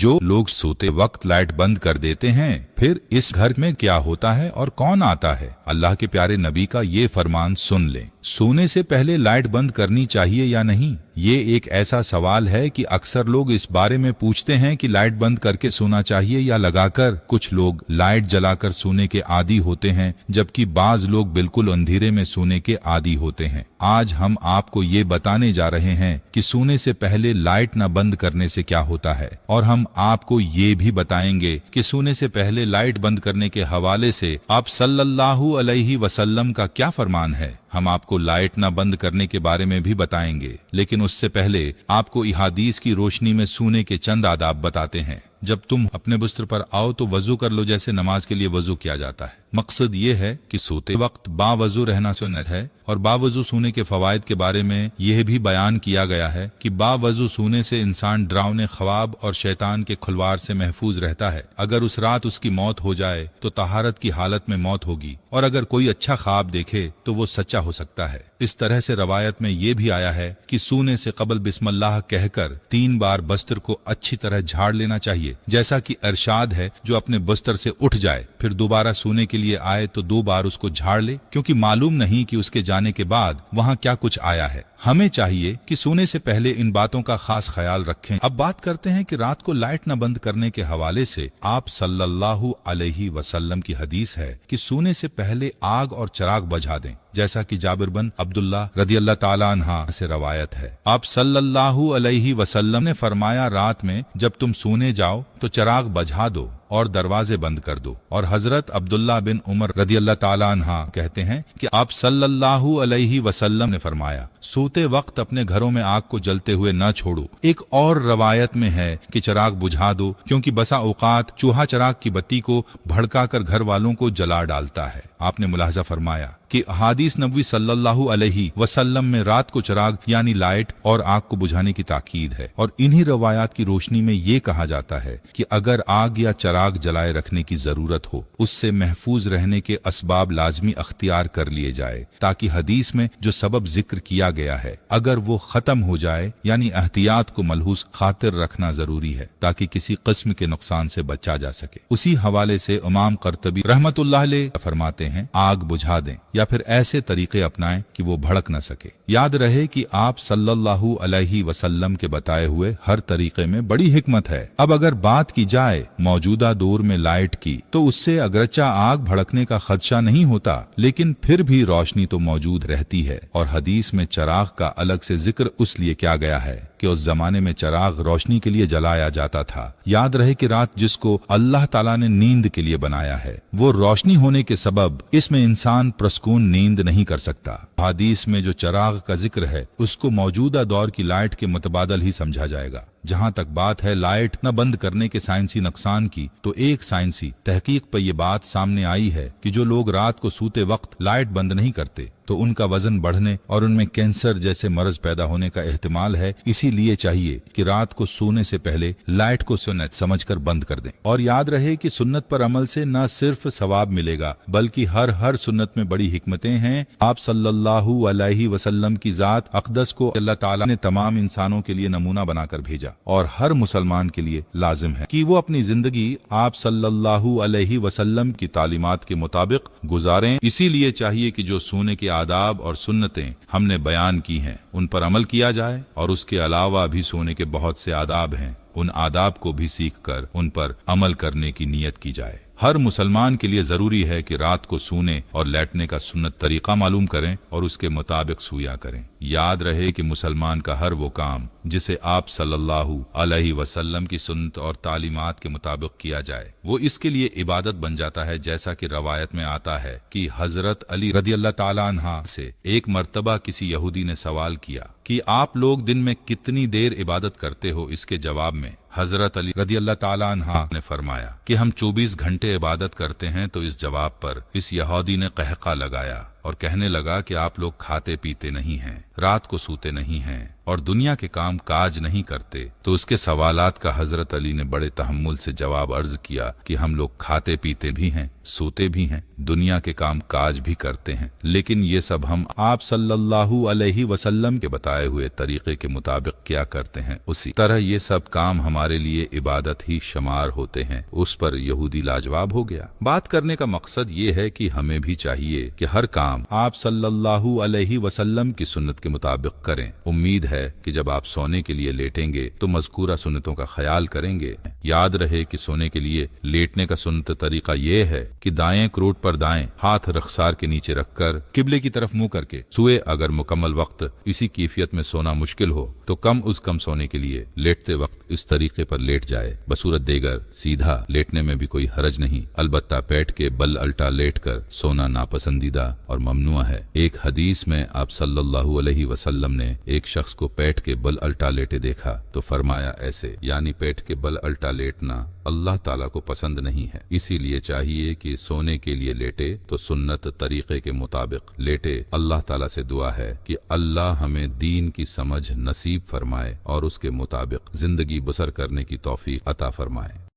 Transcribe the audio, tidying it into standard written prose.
जो लोग सोते वक्त लाइट बंद कर देते हैं, फिर इस घर में क्या होता है और कौन आता है? अल्लाह के प्यारे नबी का ये फरमान सुन लें। सोने से पहले लाइट बंद करनी चाहिए या नहीं? ये एक ऐसा सवाल है कि अक्सर लोग इस बारे में पूछते हैं कि लाइट बंद करके सोना चाहिए या लगाकर। कुछ लोग लाइट जलाकर सोने के आदी होते हैं, जबकि बाज लोग बिल्कुल अंधेरे में सोने के आदी होते हैं। आज हम आपको ये बताने जा रहे हैं कि सोने से पहले लाइट न बंद करने से क्या होता है, और हम आपको ये भी बताएंगे कि सोने से पहले लाइट बंद करने के हवाले से आप सल्लल्लाहु अलैहि वसल्लम का क्या फरमान है। हम आपको लाइट न बंद करने के बारे में भी बताएंगे, लेकिन उससे पहले आपको इहादीस की रोशनी में सोने के चंद आदाब बताते हैं। जब तुम अपने बिस्तर पर आओ तो वजू कर लो, जैसे नमाज के लिए वजू किया जाता है। मकसद ये है कि सोते वक्त बावजू रहना सुन्नत है, और बावजू सोने के फवायद के बारे में यह भी बयान किया गया है कि बावजू सोने से इंसान डरावने ख्वाब और शैतान के खुलवार से महफूज रहता है। अगर उस रात उसकी मौत हो जाए तो तहारत की हालत में मौत होगी, और अगर कोई अच्छा ख्वाब देखे तो वो सच्चा हो सकता है। इस तरह से रवायत में ये भी आया है कि सोने से कबल बिस्मिल्लाह कहकर 3 बार बस्तर को अच्छी तरह झाड़ लेना चाहिए, जैसा कि इरशाद है, जो अपने बस्तर से उठ जाए फिर दोबारा सोने के लिए आए तो 2 बार उसको झाड़ ले, क्योंकि मालूम नहीं कि उसके जाने के बाद वहाँ क्या कुछ आया है। हमें चाहिए कि सोने से पहले इन बातों का खास ख्याल रखें। अब बात करते हैं कि रात को लाइट न बंद करने के हवाले से आप सल्लल्लाहु अलैहि वसल्लम की हदीस है कि सोने से पहले आग और चिराग बुझा दें, जैसा कि जाबिर बिन अब्दुल्लाह रदियल्लाहु ताला अन्हा से रवायत है। आप सल्लल्लाहु अलैहि वसल्लम ने फरमाया, रात में जब तुम सोने जाओ तो चिराग बुझा दो और दरवाजे बंद कर दो। और हजरत अब्दुल्लाह बिन उमर रदियल्लाहु ताला अन्हा कहते हैं कि आप सल्लल्लाहु अलैहि वसल्लम ने फरमाया, सोते वक्त अपने घरों में आग को जलते हुए न छोड़ो। एक और रवायत में है कि चिराग बुझा दो, क्योंकि बसा औकात चूहा चिराग की बत्ती को भड़काकर घर वालों को जला डालता है। आपने मुलाहजा फरमाया कि हादीस नबवी सल्लल्लाहु अलैहि वसल्लम में रात को चिराग यानी लाइट और आग को बुझाने की ताकीद है, और इन्हीं रवायात की रोशनी में ये कहा जाता है कि अगर आग या चिराग जलाए रखने की जरूरत हो, उससे महफूज रहने के असबाब लाजमी अख्तियार कर लिए जाए, ताकि हदीस में जो सबब जिक्र किया गया है अगर वो खत्म हो जाए, यानी एहतियात को मलहूस खातिर रखना जरूरी है, ताकि किसी किस्म के नुकसान से बचा जा सके। उसी हवाले से इमाम कर्तबी रहमतुल्लाह अलैह फरमाते हैं, आग बुझा दें या फिर ऐसे तरीके अपनाएं कि वो भड़क न सके। याद रहे कि आप सल्लल्लाहु अलैहि वसल्लम के बताए हुए हर तरीके में बड़ी हिकमत है। अब अगर बात की जाए मौजूदा दौर में लाइट की, तो उससे अगरचा आग भड़कने का खदशा नहीं होता, लेकिन फिर भी रोशनी तो मौजूद रहती है। और हदीस में चिराग का अलग से जिक्र उसलिए किया गया है कि उस जमाने में चिराग रोशनी के लिए जलाया जाता था। याद रहे कि रात जिसको अल्लाह ताला ने नींद के लिए बनाया है, वो रोशनी होने के सबब इसमें इंसान प्रसकून नींद नहीं कर सकता। हदीस में जो चिराग का जिक्र है उसको मौजूदा दौर की लाइट के मुतबादल ही समझा जाएगा। जहाँ तक बात है लाइट न बंद करने के साइंसी नुकसान की, तो एक साइंसी तहकीक पर यह बात सामने आई है कि जो लोग रात को सोते वक्त लाइट बंद नहीं करते तो उनका वजन बढ़ने और उनमें कैंसर जैसे मर्ज पैदा होने का एहतिमाल है। इसीलिए चाहिए कि रात को सोने से पहले लाइट को सुन्नत समझकर बंद कर दें। और याद रहे कि सुन्नत पर अमल से न सिर्फ सवाब मिलेगा, बल्कि हर सुन्नत में बड़ी हिकमतें हैं। आप सल्लल्लाहु अलैहि वसल्लम की जात अक़दस को अल्लाह ताला ने तमाम इंसानों के लिए नमूना बनाकर भेजा, और हर मुसलमान के लिए लाजिम है कि वो अपनी जिंदगी आप सल्लल्लाहु अलैहि वसल्लम की तालीमात के मुताबिक गुजारें। इसीलिए चाहिए कि जो सोने के आदाब और सुन्नतें हमने बयान की हैं उन पर अमल किया जाए, और उसके अलावा भी सोने के बहुत से आदाब हैं, उन आदाब को भी सीख कर उन पर अमल करने की नीयत की जाए। हर मुसलमान के लिए जरूरी है कि रात को सोने और लेटने का सुन्नत तरीका मालूम करें और उसके मुताबिक सोया करें। याद रहे कि मुसलमान का हर वो काम जिसे आप सल्लल्लाहु अलैहि वसल्लम की सुन्नत और तालीमात के मुताबिक किया जाए, वो इसके लिए इबादत बन जाता है। जैसा कि रवायत में आता है कि हजरत अली रदियल्लाहु ताला अन्हा से एक मर्तबा किसी यहूदी ने सवाल किया कि आप लोग दिन में कितनी देर इबादत करते हो। इसके जवाब में हजरत अली रदियल्लाहु ताला अन्हा ने फरमाया कि हम 24 घंटे इबादत करते हैं। तो इस जवाब पर इस यहूदी ने कहका लगाया اور کہنے لگا کہ آپ لوگ کھاتے پیتے نہیں ہیں، رات کو سوتے نہیں ہیں اور دنیا کے کام کاج نہیں کرتے۔ تو اس کے سوالات کا حضرت علی نے بڑے تحمل سے جواب عرض کیا کہ ہم لوگ کھاتے پیتے بھی ہیں، سوتے بھی ہیں، دنیا کے کام کاج بھی کرتے ہیں، لیکن یہ سب ہم آپ صلی اللہ علیہ وسلم کے بتائے ہوئے طریقے کے مطابق کیا کرتے ہیں، اسی طرح یہ سب کام ہمارے لیے عبادت ہی شمار ہوتے ہیں۔ اس پر یہودی لاجواب ہو گیا۔ بات کرنے کا مقصد یہ ہے کہ ہمیں بھی چاہیے کہ ہر کام آپ صلی اللہ علیہ وسلم کی سنت کے مطابق کریں۔ امید ہے کہ جب آپ سونے کے لیے لیٹیں گے تو مذکورہ سنتوں کا خیال کریں گے۔ یاد رہے کہ سونے کے لیے لیٹنے کا سنت طریقہ یہ ہے کہ دائیں کروٹ پر دائیں، ہاتھ رخسار کے نیچے رکھ کر قبلے کی طرف منہ کر کے سوئے۔ اگر مکمل وقت اسی کیفیت میں سونا مشکل ہو تو کم از کم سونے کے لیے لیٹتے وقت اس طریقے پر لیٹ جائے۔ بصورت دیگر سیدھا لیٹنے میں بھی کوئی حرج نہیں، البتہ پیٹ کے بل الٹا لیٹ کر سونا ناپسندیدہ اور ممنوع ہے۔ ایک حدیث میں آپ صلی اللہ علیہ وسلم نے ایک شخص کو پیٹ کے بل الٹا لیٹے دیکھا تو فرمایا ایسے، یعنی پیٹ کے بل الٹا لیٹنا اللہ تعالیٰ کو پسند نہیں ہے۔ اسی لیے چاہیے کہ سونے کے لیے لیٹے تو سنت طریقے کے مطابق لیٹے۔ اللہ تعالیٰ سے دعا ہے کہ اللہ ہمیں دین کی سمجھ نصیب فرمائے اور اس کے مطابق زندگی بسر کرنے کی توفیق عطا فرمائے۔